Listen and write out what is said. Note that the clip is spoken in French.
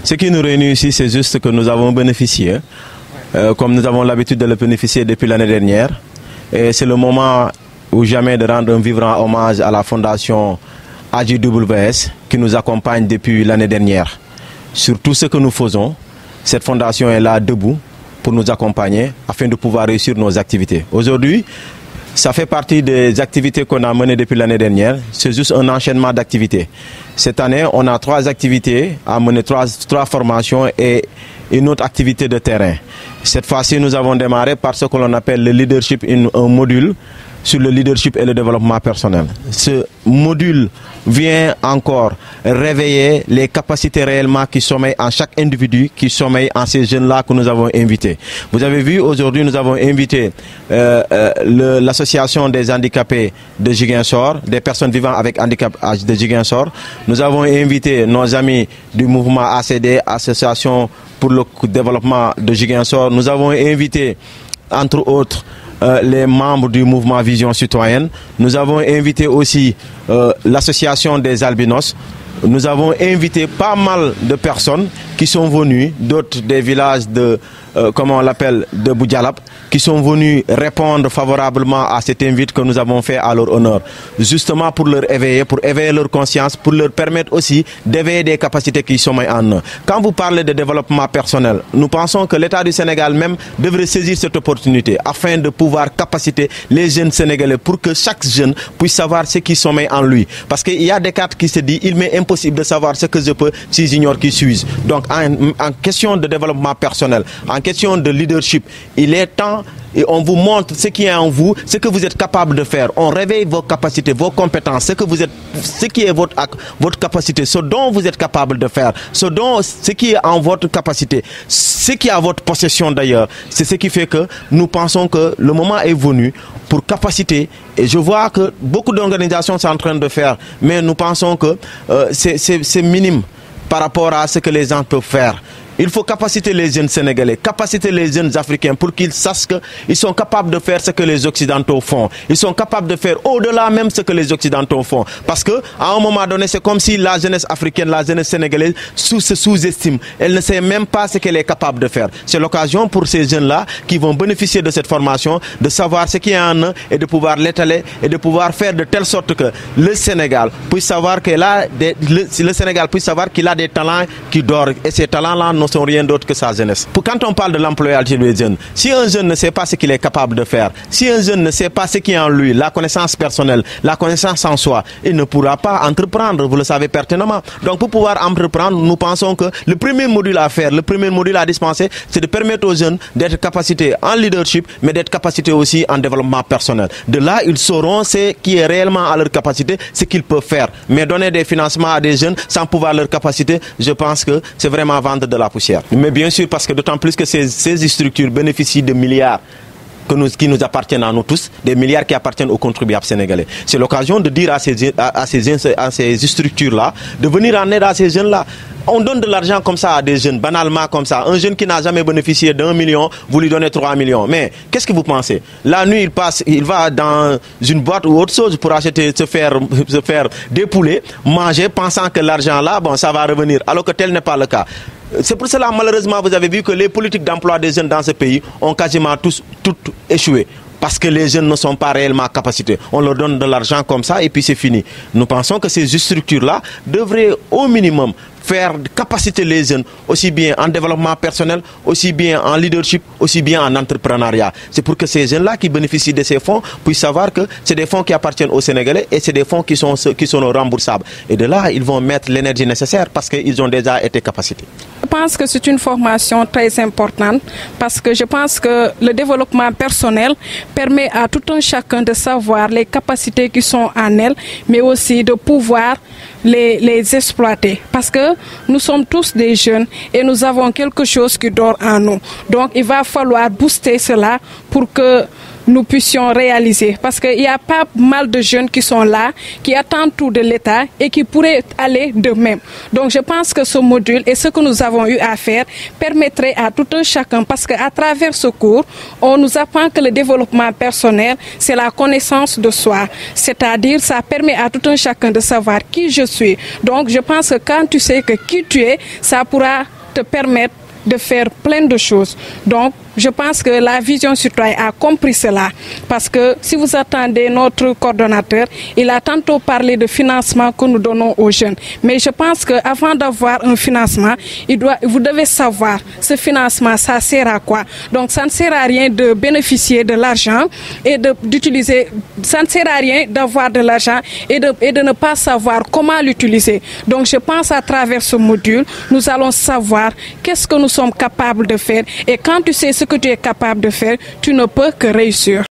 Ce qui nous réunit ici, c'est juste que nous avons bénéficié, comme nous avons l'habitude de le bénéficier depuis l'année dernière. Et c'est le moment ou jamais de rendre un vibrant hommage à la fondation AJWS qui nous accompagne depuis l'année dernière. Sur tout ce que nous faisons, cette fondation est là debout pour nous accompagner afin de pouvoir réussir nos activités. Aujourd'hui, ça fait partie des activités qu'on a menées depuis l'année dernière. C'est juste un enchaînement d'activités. Cette année, on a 3 activités à mener, 3 formations et une autre activité de terrain. Cette fois-ci, nous avons démarré par ce que l'on appelle le leadership, un module sur le leadership et le développement personnel. Ce module vient encore réveiller les capacités réellement qui sommeillent en chaque individu, qui sommeillent en ces jeunes-là que nous avons invités. Vous avez vu, aujourd'hui, nous avons invité l'association des handicapés de Ziguinchor, des personnes vivant avec handicap de Ziguinchor. Nous avons invité nos amis du mouvement ACD, Association pour le développement de Ziguinchor. Nous avons invité, entre autres, les membres du mouvement Vision Citoyenne. Nous avons invité aussi l'association des albinos. Nous avons invité pas mal de personnes qui sont venues, d'autres des villages de, comment on l'appelle, de Boudjalap, qui sont venus répondre favorablement à cet invite que nous avons fait à leur honneur. Justement pour leur éveiller, pour éveiller leur conscience, pour leur permettre aussi d'éveiller des capacités qui sont en eux. Quand vous parlez de développement personnel, nous pensons que l'État du Sénégal même devrait saisir cette opportunité afin de pouvoir capaciter les jeunes Sénégalais pour que chaque jeune puisse savoir ce qui sommeille en lui. Parce qu'il y a des cartes qui se disent, il m'est impossible de savoir ce que je peux si j'ignore qui suis-je. Donc en question de développement personnel, en question de leadership, il est temps et on vous montre ce qui est en vous, ce que vous êtes capable de faire. On réveille vos capacités, vos compétences, ce qui est votre capacité, ce dont vous êtes capable de faire, ce qui est en votre capacité, ce qui est à votre possession d'ailleurs. C'est ce qui fait que nous pensons que le moment est venu pour capaciter. Et je vois que beaucoup d'organisations sont en train de faire, mais nous pensons que c'est minime par rapport à ce que les gens peuvent faire. Il faut capaciter les jeunes Sénégalais, capaciter les jeunes Africains pour qu'ils sachent qu'ils sont capables de faire ce que les Occidentaux font. Ils sont capables de faire au-delà même ce que les Occidentaux font. Parce qu'à un moment donné, c'est comme si la jeunesse africaine, la jeunesse sénégalaise se sous-estime. Elle ne sait même pas ce qu'elle est capable de faire. C'est l'occasion pour ces jeunes-là qui vont bénéficier de cette formation, de savoir ce qui est en eux et de pouvoir l'étaler et de pouvoir faire de telle sorte que le Sénégal puisse savoir qu'il a des talents qui dorment. Et ces talents-là ne sont rien d'autre que sa jeunesse. Quand on parle de l'employabilité des jeunes, si un jeune ne sait pas ce qu'il est capable de faire, si un jeune ne sait pas ce qui est en lui, la connaissance personnelle, la connaissance en soi, il ne pourra pas entreprendre, vous le savez pertinemment. Donc pour pouvoir entreprendre, nous pensons que le premier module à faire, le premier module à dispenser, c'est de permettre aux jeunes d'être capacités en leadership, mais d'être capacités aussi en développement personnel. De là, ils sauront ce qui est réellement à leur capacité, ce qu'ils peuvent faire. Mais donner des financements à des jeunes sans pouvoir leur capacité, je pense que c'est vraiment vendre de la poussière. Mais bien sûr, parce que d'autant plus que ces structures bénéficient de milliards qui nous appartiennent à nous tous, des milliards qui appartiennent aux contribuables sénégalais. C'est l'occasion de dire à ces structures-là de venir en aide à ces jeunes-là. On donne de l'argent comme ça à des jeunes, banalement comme ça. Un jeune qui n'a jamais bénéficié d'1 million, vous lui donnez 3 millions. Mais qu'est-ce que vous pensez? La nuit, il va dans une boîte ou autre chose pour acheter, se faire dépouler, manger, pensant que l'argent là, bon, ça va revenir. Alors que tel n'est pas le cas. C'est pour cela, malheureusement, vous avez vu que les politiques d'emploi des jeunes dans ce pays ont quasiment toutes échoué. Parce que les jeunes ne sont pas réellement capacités. On leur donne de l'argent comme ça et puis c'est fini. Nous pensons que ces structures-là devraient au minimum faire capaciter les jeunes, aussi bien en développement personnel, aussi bien en leadership, aussi bien en entrepreneuriat. C'est pour que ces jeunes-là qui bénéficient de ces fonds puissent savoir que c'est des fonds qui appartiennent aux Sénégalais et c'est des fonds qui sont remboursables. Et de là, ils vont mettre l'énergie nécessaire parce qu'ils ont déjà été capacités. Je pense que c'est une formation très importante parce que je pense que le développement personnel permet à tout un chacun de savoir les capacités qui sont en elle, mais aussi de pouvoir les exploiter. Parce que nous sommes tous des jeunes et nous avons quelque chose qui dort en nous. Donc il va falloir booster cela pour que nous puissions réaliser. Parce qu'il y a pas mal de jeunes qui sont là, qui attendent tout de l'État et qui pourraient aller de même. Donc je pense que ce module et ce que nous avons eu à faire permettrait à tout un chacun, parce qu'à travers ce cours, on nous apprend que le développement personnel, c'est la connaissance de soi. C'est-à-dire, ça permet à tout un chacun de savoir qui je suis. Donc je pense que quand tu sais que qui tu es, ça pourra te permettent de faire plein de choses. Donc, je pense que la vision citoyenne a compris cela. Parce que si vous attendez notre coordonnateur, il a tantôt parlé de financement que nous donnons aux jeunes. Mais je pense qu'avant d'avoir un financement, vous devez savoir ce financement, ça sert à quoi. Donc, ça ne sert à rien de bénéficier de l'argent et d'utiliser. Ça ne sert à rien d'avoir de l'argent et de ne pas savoir comment l'utiliser. Donc, je pense à travers ce module, nous allons savoir qu'est-ce que nous sommes capables de faire. Et quand tu sais ce que tu es capable de faire, tu ne peux que réussir.